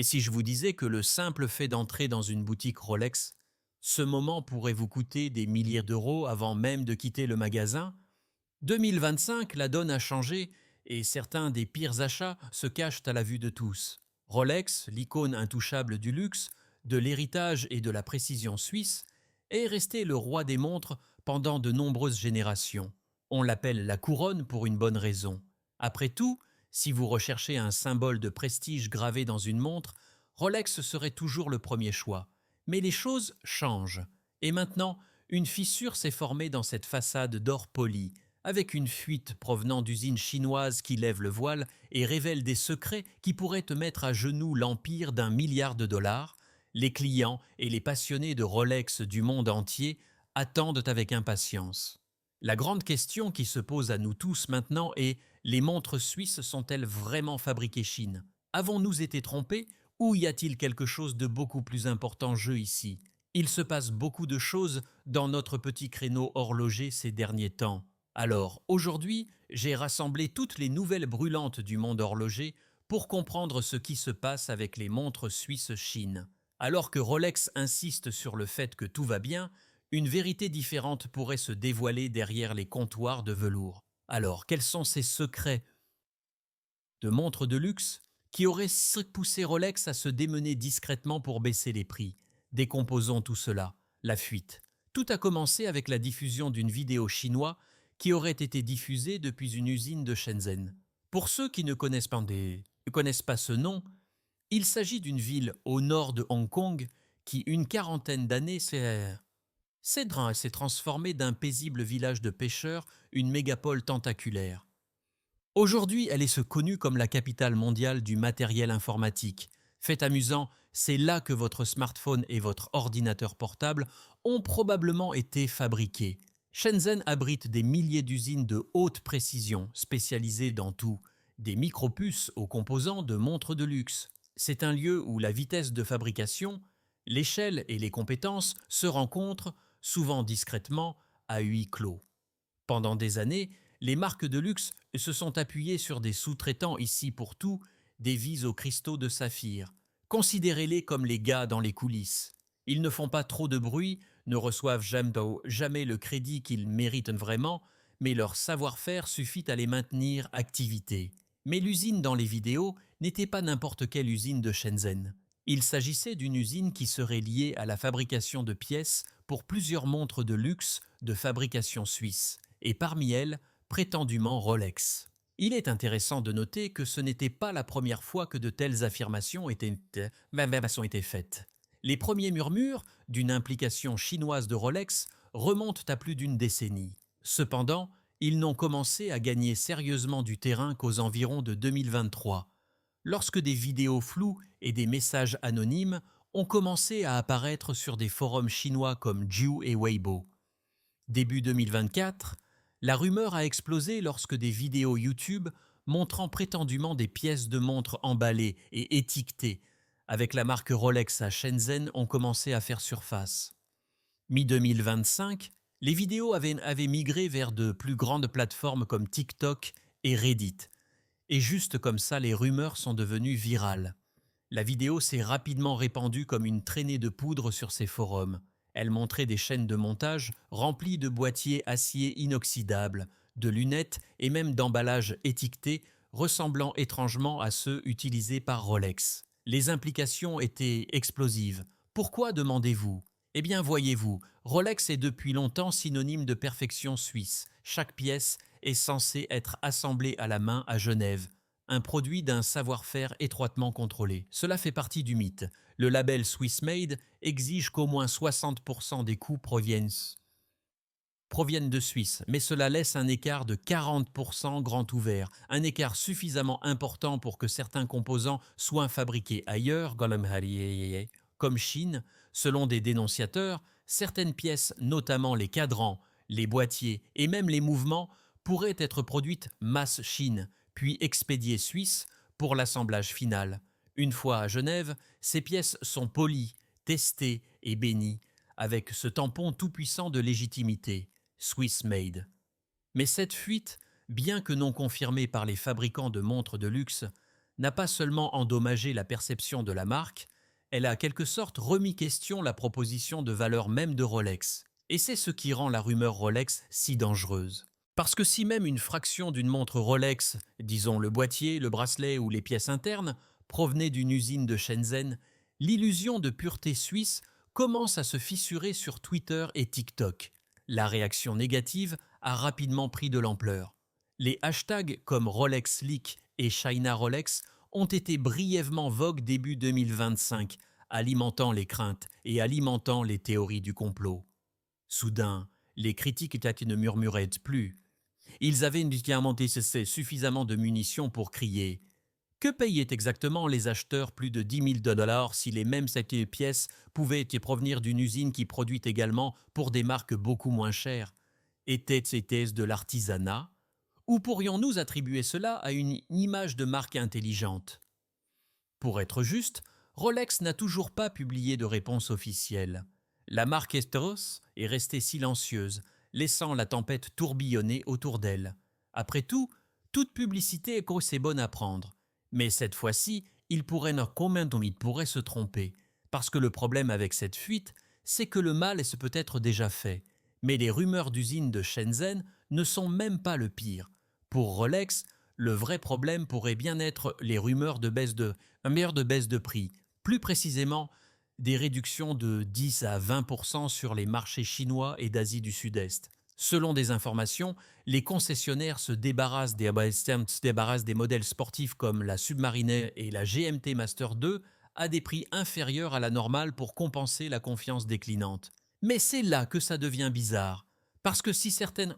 Et si je vous disais que le simple fait d'entrer dans une boutique Rolex, ce moment pourrait vous coûter des milliers d'euros avant même de quitter le magasin? 2025, la donne a changé et certains des pires achats se cachent à la vue de tous. Rolex, l'icône intouchable du luxe, de l'héritage et de la précision suisse, est resté le roi des montres pendant de nombreuses générations. On l'appelle la couronne pour une bonne raison. Après tout, si vous recherchez un symbole de prestige gravé dans une montre, Rolex serait toujours le premier choix. Mais les choses changent. Et maintenant, une fissure s'est formée dans cette façade d'or poli, avec une fuite provenant d'usines chinoises qui lèvent le voile et révèlent des secrets qui pourraient te mettre à genoux l'empire d'1 milliard de dollars. Les clients et les passionnés de Rolex du monde entier attendent avec impatience. La grande question qui se pose à nous tous maintenant est: les montres suisses sont-elles vraiment fabriquées Chine? Avons-nous été trompés ou y a-t-il quelque chose de beaucoup plus important en jeu ici? Il se passe beaucoup de choses dans notre petit créneau horloger ces derniers temps. Alors, aujourd'hui, j'ai rassemblé toutes les nouvelles brûlantes du monde horloger pour comprendre ce qui se passe avec les montres suisses Chine. Alors que Rolex insiste sur le fait que tout va bien, une vérité différente pourrait se dévoiler derrière les comptoirs de velours. Alors, quels sont ces secrets de montres de luxe qui auraient poussé Rolex à se démener discrètement pour baisser les prix? Décomposons tout cela. La fuite. Tout a commencé avec la diffusion d'une vidéo chinoise qui aurait été diffusée depuis une usine de Shenzhen. Pour ceux qui ne connaissent pas ce nom, il s'agit d'une ville au nord de Hong Kong qui, une quarantaine d'années, s'est transformée d'un paisible village de pêcheurs, une mégapole tentaculaire. Aujourd'hui, elle est connue comme la capitale mondiale du matériel informatique. Fait amusant, c'est là que votre smartphone et votre ordinateur portable ont probablement été fabriqués. Shenzhen abrite des milliers d'usines de haute précision, spécialisées dans tout, des micropuces aux composants de montres de luxe. C'est un lieu où la vitesse de fabrication, l'échelle et les compétences se rencontrent, souvent discrètement, à huis clos. Pendant des années, les marques de luxe se sont appuyées sur des sous-traitants ici pour tout, des vis aux cristaux de saphir. Considérez-les comme les gars dans les coulisses. Ils ne font pas trop de bruit, ne reçoivent jamais le crédit qu'ils méritent vraiment, mais leur savoir-faire suffit à les maintenir activité. Mais l'usine dans les vidéos n'était pas n'importe quelle usine de Shenzhen. Il s'agissait d'une usine qui serait liée à la fabrication de pièces pour plusieurs montres de luxe de fabrication suisse, et parmi elles, prétendument Rolex. Il est intéressant de noter que ce n'était pas la première fois que de telles affirmations étaient faites. Les premiers murmures d'une implication chinoise de Rolex remontent à plus d'une décennie. Cependant, ils n'ont commencé à gagner sérieusement du terrain qu'aux environs de 2023, lorsque des vidéos floues et des messages anonymes ont commencé à apparaître sur des forums chinois comme Jiu et Weibo. Début 2024, la rumeur a explosé lorsque des vidéos YouTube montrant prétendument des pièces de montres emballées et étiquetées avec la marque Rolex à Shenzhen ont commencé à faire surface. Mi-2025, les vidéos avaient migré vers de plus grandes plateformes comme TikTok et Reddit. Et juste comme ça, les rumeurs sont devenues virales. La vidéo s'est rapidement répandue comme une traînée de poudre sur ces forums. Elle montrait des chaînes de montage remplies de boîtiers acier inoxydables, de lunettes et même d'emballages étiquetés ressemblant étrangement à ceux utilisés par Rolex. Les implications étaient explosives. Pourquoi, demandez-vous? Eh bien, voyez-vous, Rolex est depuis longtemps synonyme de perfection suisse. Chaque pièce est censée être assemblée à la main à Genève, un produit d'un savoir-faire étroitement contrôlé. Cela fait partie du mythe. Le label Swiss Made exige qu'au moins 60% des coûts proviennent de Suisse, mais cela laisse un écart de 40% grand ouvert, un écart suffisamment important pour que certains composants soient fabriqués ailleurs, comme Chine. Selon des dénonciateurs, certaines pièces, notamment les cadrans, les boîtiers et même les mouvements, pourraient être produites masse Chine, puis expédiées Suisse pour l'assemblage final. Une fois à Genève, ces pièces sont polies, testées et bénies, avec ce tampon tout-puissant de légitimité. Swiss Made. Mais cette fuite, bien que non confirmée par les fabricants de montres de luxe, n'a pas seulement endommagé la perception de la marque, elle a en quelque sorte remis question la proposition de valeur même de Rolex. Et c'est ce qui rend la rumeur Rolex si dangereuse. Parce que si même une fraction d'une montre Rolex, disons le boîtier, le bracelet ou les pièces internes, provenait d'une usine de Shenzhen, l'illusion de pureté suisse commence à se fissurer sur Twitter et TikTok. La réaction négative a rapidement pris de l'ampleur. Les hashtags comme Rolex Leak et China Rolex ont été brièvement vogue début 2025, alimentant les craintes et alimentant les théories du complot. Soudain, les critiques ne murmuraient plus. Ils avaient évidemment suffisamment de munitions pour crier. Que payaient exactement les acheteurs plus de 10 000 dollars si les mêmes pièces pouvaient provenir d'une usine qui produit également pour des marques beaucoup moins chères? Était-ce de l'artisanat? Ou pourrions-nous attribuer cela à une image de marque intelligente? Pour être juste, Rolex n'a toujours pas publié de réponse officielle. La marque Esteros est restée silencieuse, laissant la tempête tourbillonner autour d'elle. Après tout, toute publicité est grosse et bonne à prendre. Mais cette fois-ci, il pourrait se tromper. Parce que le problème avec cette fuite, c'est que le mal est peut-être déjà fait. Mais les rumeurs d'usines de Shenzhen ne sont même pas le pire. Pour Rolex, le vrai problème pourrait bien être les rumeurs de baisse de prix. Plus précisément, des réductions de 10 à 20% sur les marchés chinois et d'Asie du Sud-Est. Selon des informations, les concessionnaires se débarrassent des modèles sportifs comme la Submariner et la GMT Master 2 à des prix inférieurs à la normale pour compenser la confiance déclinante. Mais c'est là que ça devient bizarre, parce que si certaines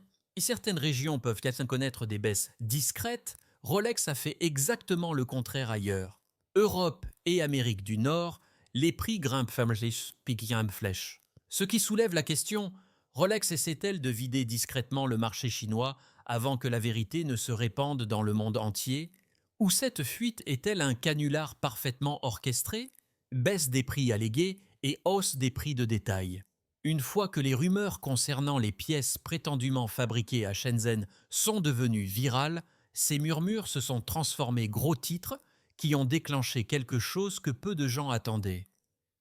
régions peuvent connaître des baisses discrètes, Rolex a fait exactement le contraire ailleurs. Europe et Amérique du Nord, les prix grimpent flèche. Ce qui soulève la question, Rolex essaie-t-elle de vider discrètement le marché chinois avant que la vérité ne se répande dans le monde entier? Ou cette fuite est-elle un canular parfaitement orchestré? Baisse des prix allégués et hausse des prix de détail. Une fois que les rumeurs concernant les pièces prétendument fabriquées à Shenzhen sont devenues virales, ces murmures se sont transformés gros titres qui ont déclenché quelque chose que peu de gens attendaient.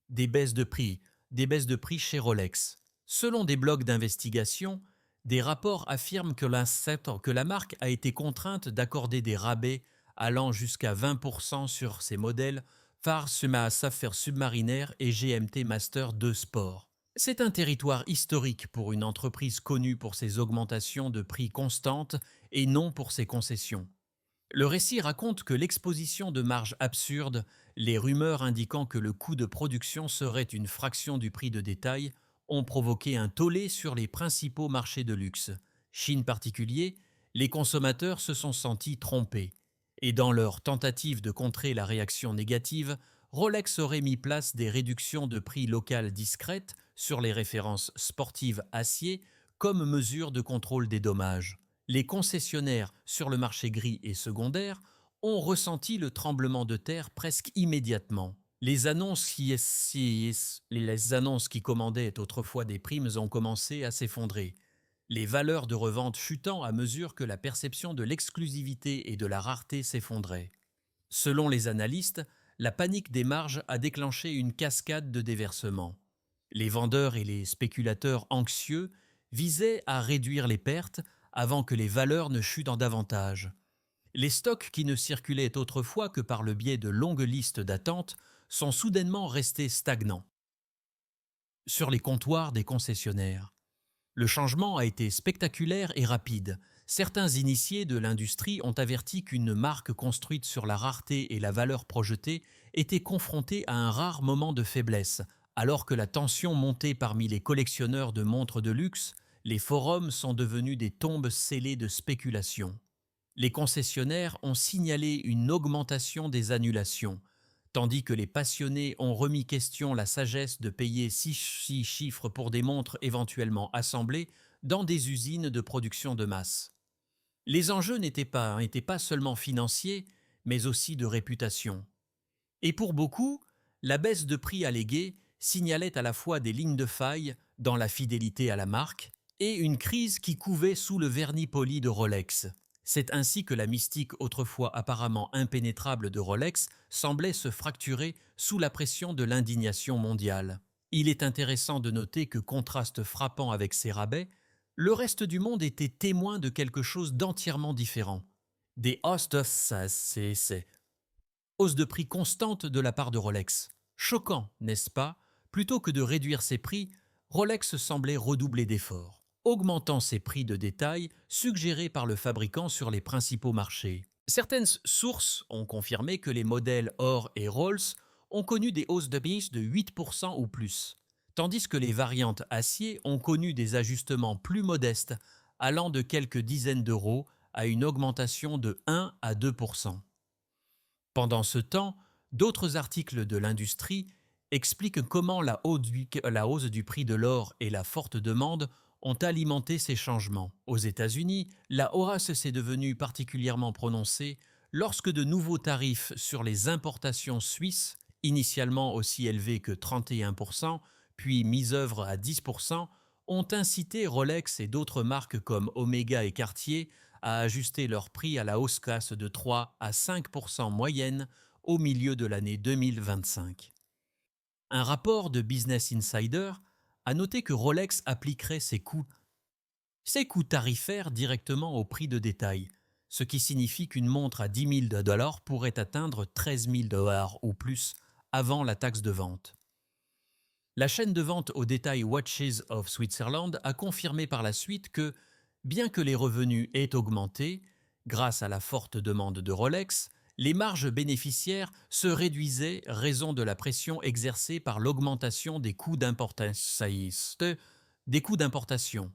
Des baisses de prix chez Rolex. Selon des blogs d'investigation, des rapports affirment que la marque a été contrainte d'accorder des rabais allant jusqu'à 20% sur ses modèles Phare Submariner et GMT Master 2 Sport. C'est un territoire historique pour une entreprise connue pour ses augmentations de prix constantes et non pour ses concessions. Le récit raconte que l'exposition de marges absurdes, les rumeurs indiquant que le coût de production serait une fraction du prix de détail, ont provoqué un tollé sur les principaux marchés de luxe. Chine particulier, les consommateurs se sont sentis trompés. Et dans leur tentative de contrer la réaction négative, Rolex aurait mis place des réductions de prix locales discrètes sur les références sportives acier comme mesure de contrôle des dommages. Les concessionnaires sur le marché gris et secondaire ont ressenti le tremblement de terre presque immédiatement. Les annonces qui commandaient autrefois des primes ont commencé à s'effondrer. Les valeurs de revente chutant à mesure que la perception de l'exclusivité et de la rareté s'effondrait. Selon les analystes, la panique des marges a déclenché une cascade de déversements. Les vendeurs et les spéculateurs anxieux visaient à réduire les pertes avant que les valeurs ne chutent en davantage. Les stocks qui ne circulaient autrefois que par le biais de longues listes d'attente sont soudainement restés stagnants sur les comptoirs des concessionnaires. Le changement a été spectaculaire et rapide. Certains initiés de l'industrie ont averti qu'une marque construite sur la rareté et la valeur projetée était confrontée à un rare moment de faiblesse, alors que la tension montait parmi les collectionneurs de montres de luxe. Les forums sont devenus des tombes scellées de spéculation. Les concessionnaires ont signalé une augmentation des annulations, tandis que les passionnés ont remis question la sagesse de payer 6 chiffres pour des montres éventuellement assemblées dans des usines de production de masse. Les enjeux n'étaient pas seulement financiers, mais aussi de réputation. Et pour beaucoup, la baisse de prix alléguée signalait à la fois des lignes de faille dans la fidélité à la marque et une crise qui couvait sous le vernis poli de Rolex. C'est ainsi que la mystique autrefois apparemment impénétrable de Rolex semblait se fracturer sous la pression de l'indignation mondiale. Il est intéressant de noter que, contraste frappant avec ces rabais, le reste du monde était témoin de quelque chose d'entièrement différent. Des hausses de prix constantes de la part de Rolex. Choquant, n'est-ce pas? Plutôt que de réduire ses prix, Rolex semblait redoubler d'efforts, augmentant ses prix de détail suggérés par le fabricant sur les principaux marchés. Certaines sources ont confirmé que les modèles Or et Rolls ont connu des hausses de prix de 8% ou plus, tandis que les variantes acier ont connu des ajustements plus modestes, allant de quelques dizaines d'euros à une augmentation de 1 à 2%. Pendant ce temps, d'autres articles de l'industrie expliquent comment la hausse du prix de l'or et la forte demande ont alimenté ces changements. Aux États-Unis, la hausse s'est devenue particulièrement prononcée lorsque de nouveaux tarifs sur les importations suisses, initialement aussi élevés que 31%, puis mis œuvre à 10%, ont incité Rolex et d'autres marques comme Omega et Cartier à ajuster leurs prix à la hausse classe de 3 à 5% moyenne au milieu de l'année 2025. Un rapport de Business Insider a noté que Rolex appliquerait ses coûts tarifaires directement au prix de détail, ce qui signifie qu'une montre à 10 000 $ pourrait atteindre 13 000 $ ou plus avant la taxe de vente. La chaîne de vente au détail Watches of Switzerland a confirmé par la suite que, bien que les revenus aient augmenté, grâce à la forte demande de Rolex, les marges bénéficiaires se réduisaient raison de la pression exercée par l'augmentation des coûts d'importation.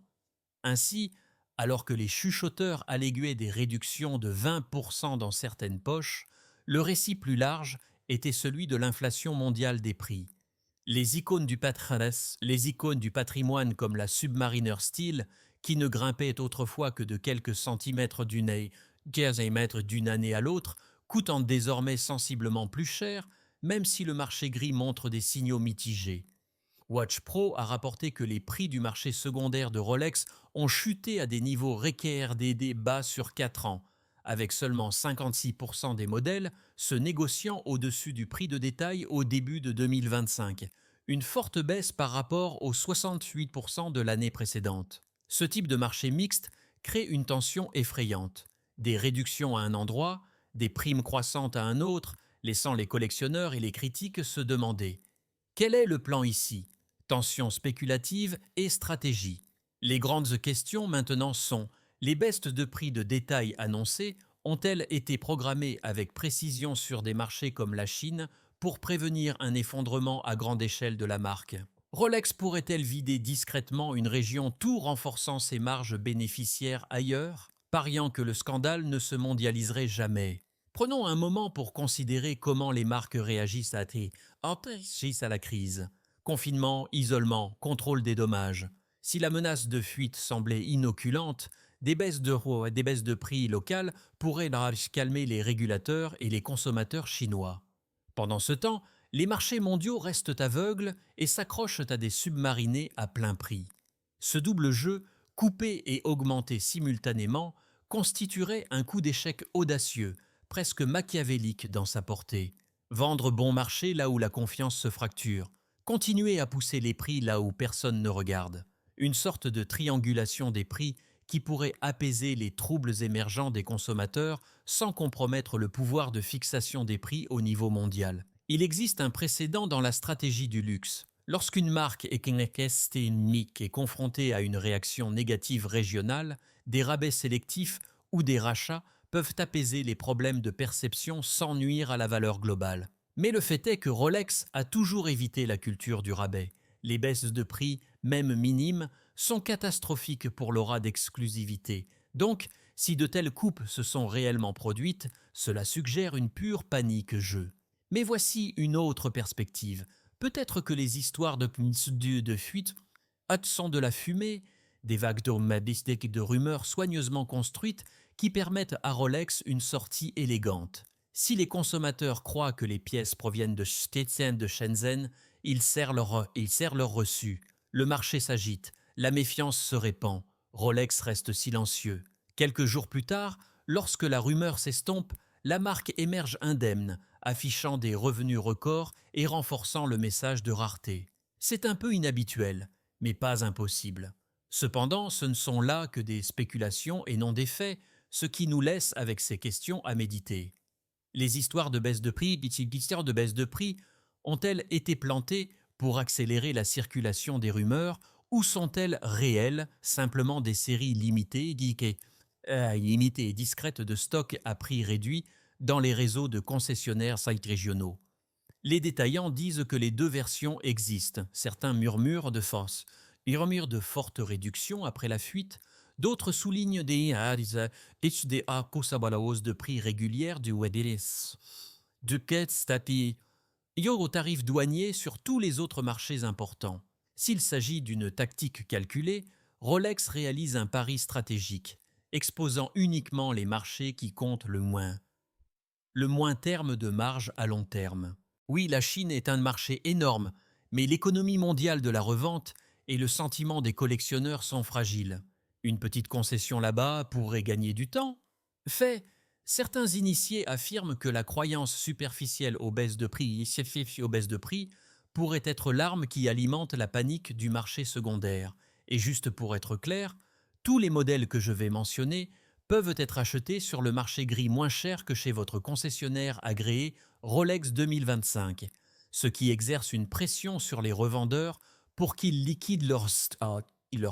Ainsi, alors que les chuchoteurs alléguaient des réductions de 20% dans certaines poches, le récit plus large était celui de l'inflation mondiale des prix. Les icônes du patrimoine comme la Submariner Steel, qui ne grimpait autrefois que de quelques centimètres d'une année à l'autre, coûtant désormais sensiblement plus cher, même si le marché gris montre des signaux mitigés. Watch Pro a rapporté que les prix du marché secondaire de Rolex ont chuté à des niveaux RKRDD bas sur 4 ans, avec seulement 56% des modèles se négociant au-dessus du prix de détail au début de 2025, une forte baisse par rapport aux 68% de l'année précédente. Ce type de marché mixte crée une tension effrayante. Des réductions à un endroit, des primes croissantes à un autre, laissant les collectionneurs et les critiques se demander: quel est le plan ici? Tension spéculative et stratégie. Les grandes questions maintenant sont: les baisses de prix de détail annoncées ont-elles été programmées avec précision sur des marchés comme la Chine pour prévenir un effondrement à grande échelle de la marque? Rolex pourrait-elle vider discrètement une région tout renforçant ses marges bénéficiaires ailleurs, pariant que le scandale ne se mondialiserait jamais? Prenons un moment pour considérer comment les marques réagissent à la crise. Confinement, isolement, contrôle des dommages. Si la menace de fuite semblait inoculante, des baisses de prix locales pourraient calmer les régulateurs et les consommateurs chinois. Pendant ce temps, les marchés mondiaux restent aveugles et s'accrochent à des submarinés à plein prix. Ce double jeu, coupé et augmenté simultanément, constituerait un coup d'échec audacieux, presque machiavélique dans sa portée. Vendre bon marché là où la confiance se fracture. Continuer à pousser les prix là où personne ne regarde. Une sorte de triangulation des prix qui pourrait apaiser les troubles émergents des consommateurs sans compromettre le pouvoir de fixation des prix au niveau mondial. Il existe un précédent dans la stratégie du luxe. Lorsqu'une marque économique est confrontée à une réaction négative régionale, des rabais sélectifs ou des rachats peuvent apaiser les problèmes de perception sans nuire à la valeur globale. Mais le fait est que Rolex a toujours évité la culture du rabais. Les baisses de prix, même minimes, sont catastrophiques pour l'aura d'exclusivité. Donc, si de telles coupes se sont réellement produites, cela suggère une pure panique-jeu. Mais voici une autre perspective. Peut-être que les histoires de fuite sont de la fumée, des vagues de rumeurs soigneusement construites qui permettent à Rolex une sortie élégante. Si les consommateurs croient que les pièces proviennent de Shenzhen, ils serrent leur reçu. Le marché s'agite, la méfiance se répand. Rolex reste silencieux. Quelques jours plus tard, Lorsque la rumeur s'estompe, la marque émerge indemne, affichant des revenus records et renforçant le message de rareté. C'est un peu inhabituel, mais pas impossible. Cependant, ce ne sont là que des spéculations et non des faits, ce qui nous laisse avec ces questions à méditer. Les histoires de baisse de prix, ont-elles été plantées pour accélérer la circulation des rumeurs ou sont-elles réelles, simplement des séries limitées et discrètes de stock à prix réduit dans les réseaux de concessionnaires sites régionaux? Les détaillants disent que les deux versions existent. Certains murmurent de force. Ils murmurent de fortes réductions après la fuite. D'autres soulignent des hausse de prix régulières du WDS. Du stati au tarif douanier sur tous les autres marchés importants. S'il s'agit d'une tactique calculée, Rolex réalise un pari stratégique, exposant uniquement les marchés qui comptent le moins. Le moins terme de marge à long terme. Oui, la Chine est un marché énorme, mais l'économie mondiale de la revente et le sentiment des collectionneurs sont fragiles. Une petite concession là-bas pourrait gagner du temps. Fait, certains initiés affirment que la croyance superficielle aux baisses de prix pourrait être l'arme qui alimente la panique du marché secondaire. Et juste pour être clair, tous les modèles que je vais mentionner peuvent être achetés sur le marché gris moins cher que chez votre concessionnaire agréé Rolex 2025, ce qui exerce une pression sur les revendeurs pour qu'ils liquident leur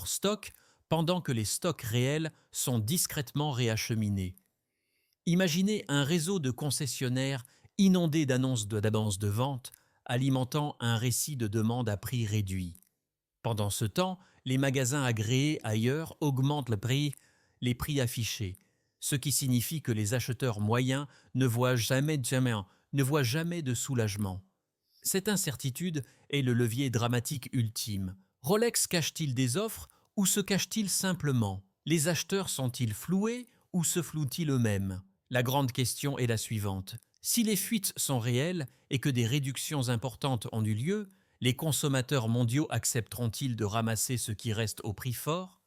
stock pendant que les stocks réels sont discrètement réacheminés. Imaginez un réseau de concessionnaires inondé d'annonces de vente, alimentant un récit de demande à prix réduit. Pendant ce temps, les magasins agréés ailleurs augmentent les prix affichés, ce qui signifie que les acheteurs moyens ne voient jamais de soulagement. Cette incertitude est le levier dramatique ultime. Rolex cache-t-il des offres ou se cache-t-il simplement? Les acheteurs sont-ils floués ou se flouent-ils eux-mêmes? La grande question est la suivante. Si les fuites sont réelles et que des réductions importantes ont eu lieu, les consommateurs mondiaux accepteront-ils de ramasser ce qui reste au prix fort?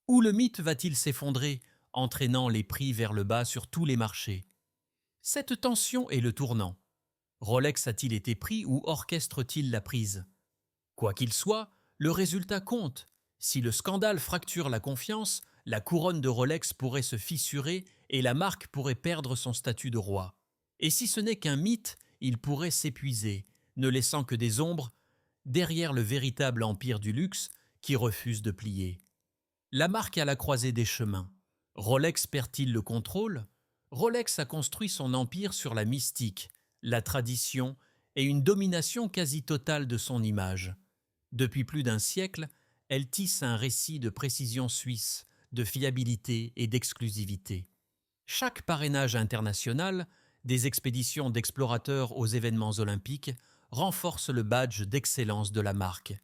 Ou le mythe va-t-il s'effondrer, entraînant les prix vers le bas sur tous les marchés? Cette tension est le tournant. Rolex a-t-il été pris ou orchestre-t-il la prise? Quoi qu'il soit, le résultat compte. Si le scandale fracture la confiance, la couronne de Rolex pourrait se fissurer et la marque pourrait perdre son statut de roi. Et si ce n'est qu'un mythe, il pourrait s'épuiser, ne laissant que des ombres derrière le véritable empire du luxe qui refuse de plier. La marque à la croisée des chemins. Rolex perd-il le contrôle? Rolex a construit son empire sur la mystique, la tradition et une domination quasi totale de son image. Depuis plus d'un siècle, elle tisse un récit de précision suisse, de fiabilité et d'exclusivité. Chaque parrainage international, des expéditions d'explorateurs aux événements olympiques, renforce le badge d'excellence de la marque.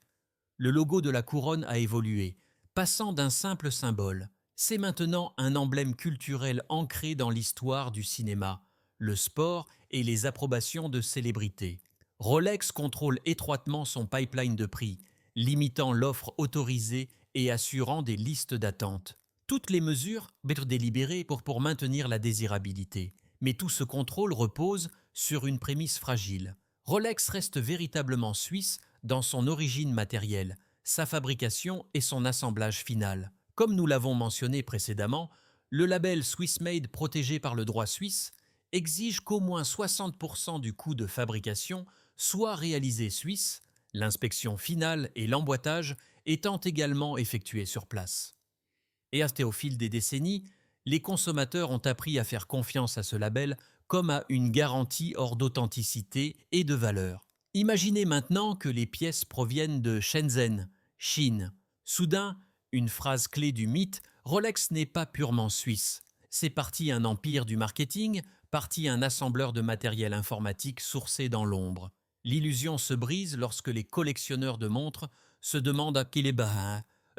Le logo de la couronne a évolué, passant d'un simple symbole. C'est maintenant un emblème culturel ancré dans l'histoire du cinéma, le sport et les approbations de célébrités. Rolex contrôle étroitement son pipeline de prix, limitant l'offre autorisée et assurant des listes d'attente. Toutes les mesures être délibérées pour maintenir la désirabilité. Mais tout ce contrôle repose sur une prémisse fragile. Rolex reste véritablement suisse dans son origine matérielle, sa fabrication et son assemblage final. Comme nous l'avons mentionné précédemment, le label Swiss Made protégé par le droit suisse exige qu'au moins 60% du coût de fabrication soit réalisé suisse, l'inspection finale et l'emboîtage étant également effectués sur place. Et au fil des décennies, les consommateurs ont appris à faire confiance à ce label comme à une garantie hors d'authenticité et de valeur. Imaginez maintenant que les pièces proviennent de Shenzhen, Chine. Soudain, une phrase clé du mythe, Rolex n'est pas purement suisse. C'est parti un empire du marketing, parti un assembleur de matériel informatique sourcé dans l'ombre. L'illusion se brise lorsque les collectionneurs de montres se demandent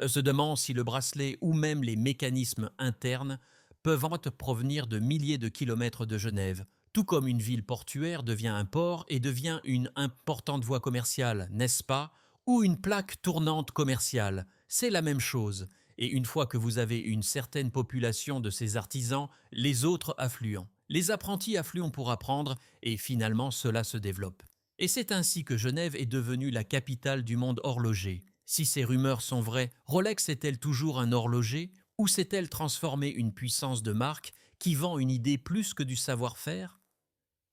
se demandent si le bracelet ou même les mécanismes internes peuvent provenir de milliers de kilomètres de Genève, tout comme une ville portuaire devient un port et devient une importante voie commerciale, n'est-ce pas? Ou une plaque tournante commerciale, c'est la même chose. et une fois que vous avez une certaine population de ces artisans, les autres affluent. Les apprentis affluent pour apprendre et finalement cela se développe. Et c'est ainsi que Genève est devenue la capitale du monde horloger. Si ces rumeurs sont vraies, Rolex est-elle toujours un horloger ou s'est-elle transformée une puissance de marque qui vend une idée plus que du savoir-faire?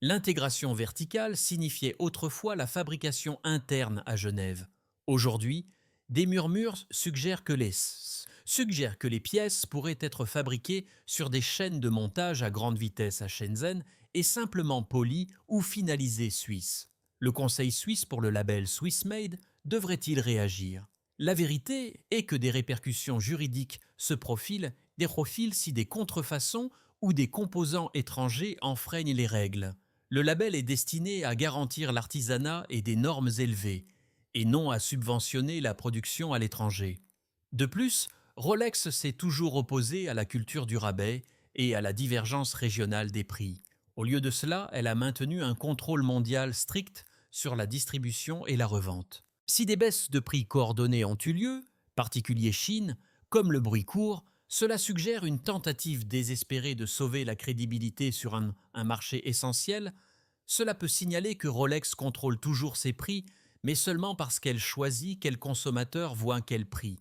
L'intégration verticale signifiait autrefois la fabrication interne à Genève. Aujourd'hui, des murmures suggèrent que les pièces pourraient être fabriquées sur des chaînes de montage à grande vitesse à Shenzhen et simplement polies ou finalisées suisses. Le Conseil suisse pour le label Swiss Made devrait-il réagir? La vérité est que des répercussions juridiques se profilent si des contrefaçons ou des composants étrangers enfreignent les règles. Le label est destiné à garantir l'artisanat et des normes élevées, et non à subventionner la production à l'étranger. De plus, Rolex s'est toujours opposé à la culture du rabais et à la divergence régionale des prix. Au lieu de cela, elle a maintenu un contrôle mondial strict sur la distribution et la revente. Si des baisses de prix coordonnées ont eu lieu, particulier Chine, comme le bruit court, cela suggère une tentative désespérée de sauver la crédibilité sur un marché essentiel. Cela peut signaler que Rolex contrôle toujours ses prix, mais seulement parce qu'elle choisit quel consommateur voit quel prix.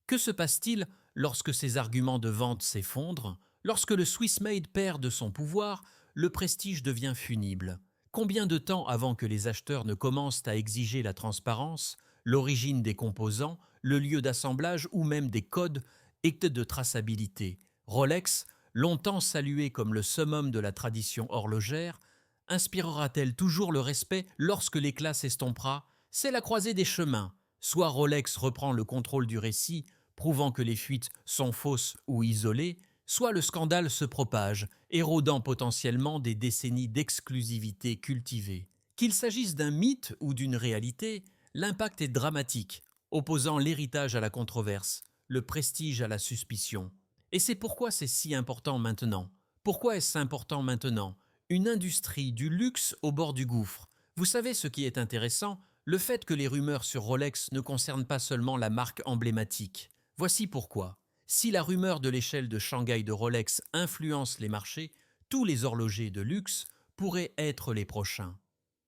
Que se passe-t-il lorsque ces arguments de vente s'effondrent? Lorsque le Swiss Made perd de son pouvoir, le prestige devient funible. Combien de temps avant que les acheteurs ne commencent à exiger la transparence, l'origine des composants, le lieu d'assemblage ou même des codes et de traçabilité? Rolex, longtemps saluée comme le summum de la tradition horlogère, inspirera-t-elle toujours le respect lorsque l'éclat s'estompera? C'est la croisée des chemins. Soit Rolex reprend le contrôle du récit, prouvant que les fuites sont fausses ou isolées, soit le scandale se propage, érodant potentiellement des décennies d'exclusivité cultivée. Qu'il s'agisse d'un mythe ou d'une réalité, l'impact est dramatique, opposant l'héritage à la controverse, le prestige à la suspicion. Et c'est pourquoi c'est si important maintenant. Pourquoi est-ce important maintenant? Une industrie du luxe au bord du gouffre. Vous savez ce qui est intéressant? Le fait que les rumeurs sur Rolex ne concernent pas seulement la marque emblématique. Voici pourquoi. Si la rumeur de l'échelle de Shanghai de Rolex influence les marchés, tous les horlogers de luxe pourraient être les prochains.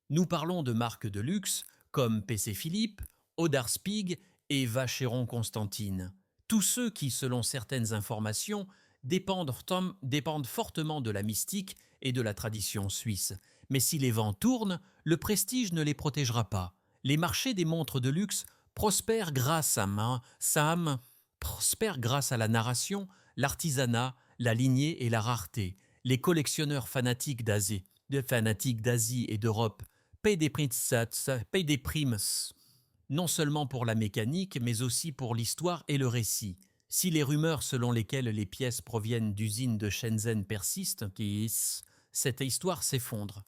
Nous parlons de marques de luxe comme PC Philippe, Audar Spieg et Vacheron Constantin. Tous ceux qui, selon certaines informations, dépendent fortement de la mystique et de la tradition suisse. Mais si les vents tournent, le prestige ne les protégera pas. Les marchés des montres de luxe prospèrent grâce à la narration, l'artisanat, la lignée et la rareté. Les collectionneurs fanatiques d'Asie et d'Europe payent des primes non seulement pour la mécanique, mais aussi pour l'histoire et le récit. Si les rumeurs selon lesquelles les pièces proviennent d'usines de Shenzhen persistent, cette histoire s'effondre.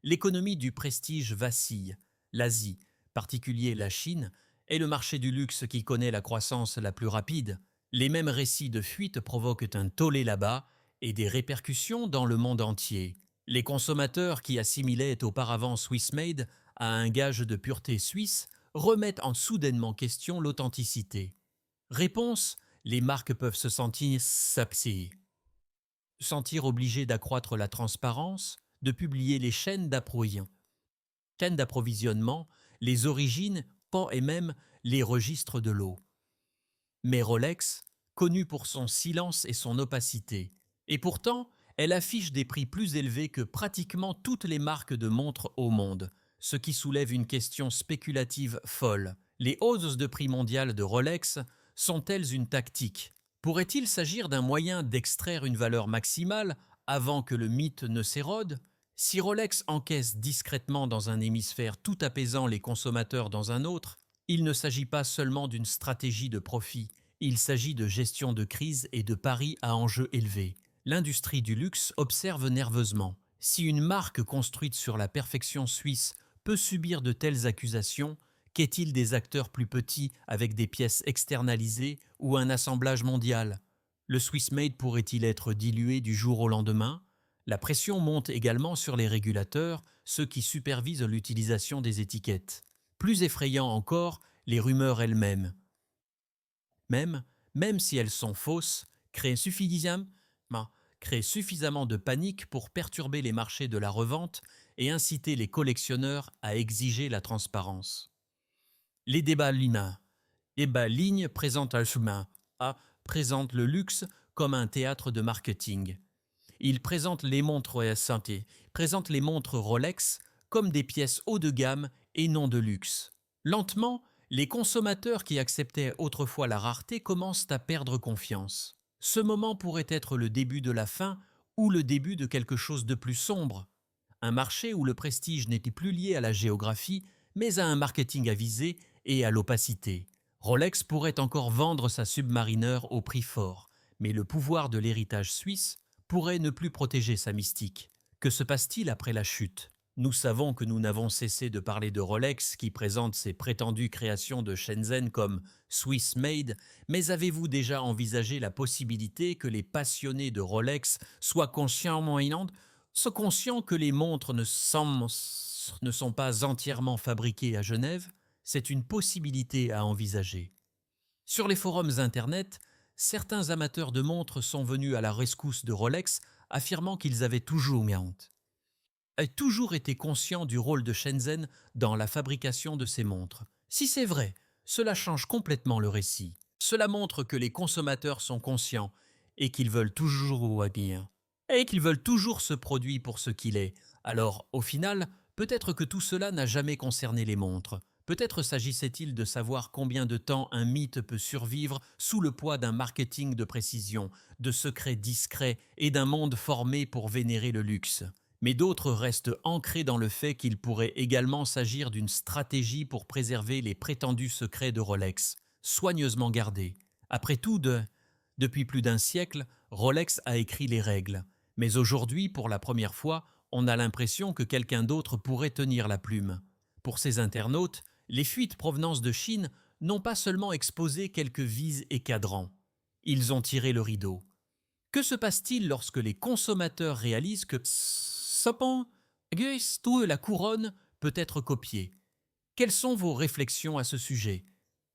L'économie du prestige vacille. L'Asie, particulier la Chine, est le marché du luxe qui connaît la croissance la plus rapide. Les mêmes récits de fuite provoquent un tollé là-bas et des répercussions dans le monde entier. Les consommateurs qui assimilaient auparavant Swiss Made à un gage de pureté suisse remettent en soudainement question l'authenticité. Réponse: les marques peuvent se sentir obligées d'accroître la transparence, de publier les chaînes d'approvisionnement, les origines, et même les registres de l'eau. Mais Rolex, connue pour son silence et son opacité, et pourtant, elle affiche des prix plus élevés que pratiquement toutes les marques de montres au monde, ce qui soulève une question spéculative folle. Les hausses de prix mondiales de Rolex sont-elles une tactique? Pourrait-il s'agir d'un moyen d'extraire une valeur maximale avant que le mythe ne s'érode? Si Rolex encaisse discrètement dans un hémisphère tout apaisant les consommateurs dans un autre, il ne s'agit pas seulement d'une stratégie de profit, il s'agit de gestion de crise et de paris à enjeux élevés. L'industrie du luxe observe nerveusement. Si une marque construite sur la perfection suisse peut subir de telles accusations, qu'est-il des acteurs plus petits avec des pièces externalisées ou un assemblage mondial? Le Swiss Made pourrait-il être dilué du jour au lendemain? La pression monte également sur les régulateurs, ceux qui supervisent l'utilisation des étiquettes. Plus effrayant encore, les rumeurs elles-mêmes. Même même si elles sont fausses, créent suffisamment de panique pour perturber les marchés de la revente et inciter les collectionneurs à exiger la transparence. Les débats lignins. Débat ligne présente un chemin. A présente le luxe comme un théâtre de marketing. Il présente les montres santé, présente les montres Rolex comme des pièces haut de gamme et non de luxe. Lentement, les consommateurs qui acceptaient autrefois la rareté commencent à perdre confiance. Ce moment pourrait être le début de la fin ou le début de quelque chose de plus sombre. Un marché où le prestige n'était plus lié à la géographie, mais à un marketing avisé et à l'opacité. Rolex pourrait encore vendre sa Submariner au prix fort, mais le pouvoir de l'héritage suisse pourrait ne plus protéger sa mystique. Que se passe-t-il après la chute ? Nous savons que nous n'avons cessé de parler de Rolex qui présente ses prétendues créations de Shenzhen comme Swiss Made, mais avez-vous déjà envisagé la possibilité que les passionnés de Rolex soient conscients que les montres ne sont pas entièrement fabriquées à Genève ? C'est une possibilité à envisager. Sur les forums Internet, certains amateurs de montres sont venus à la rescousse de Rolex, affirmant qu'ils avaient toujours été conscients du rôle de Shenzhen dans la fabrication de ces montres. Si c'est vrai, cela change complètement le récit. Cela montre que les consommateurs sont conscients et qu'ils veulent toujours ce produit pour ce qu'il est. Alors, au final, peut-être que tout cela n'a jamais concerné les montres. Peut-être s'agissait-il de savoir combien de temps un mythe peut survivre sous le poids d'un marketing de précision, de secrets discrets et d'un monde formé pour vénérer le luxe. Mais d'autres restent ancrés dans le fait qu'il pourrait également s'agir d'une stratégie pour préserver les prétendus secrets de Rolex, soigneusement gardés. Après tout, depuis plus d'un siècle, Rolex a écrit les règles. Mais aujourd'hui, pour la première fois, on a l'impression que quelqu'un d'autre pourrait tenir la plume. Pour ces internautes, les fuites provenance de Chine n'ont pas seulement exposé quelques vis et cadrans. Ils ont tiré le rideau. Que se passe-t-il lorsque les consommateurs réalisent que la couronne peut être copiée ? Quelles sont vos réflexions à ce sujet ?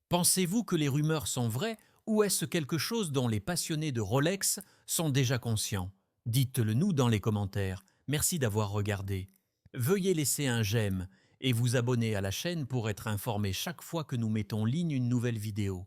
Pensez-vous que les rumeurs sont vraies ou est-ce quelque chose dont les passionnés de Rolex sont déjà conscients ? Dites-le nous dans les commentaires. Merci d'avoir regardé. Veuillez laisser un j'aime et vous abonner à la chaîne pour être informé chaque fois que nous mettons en ligne une nouvelle vidéo.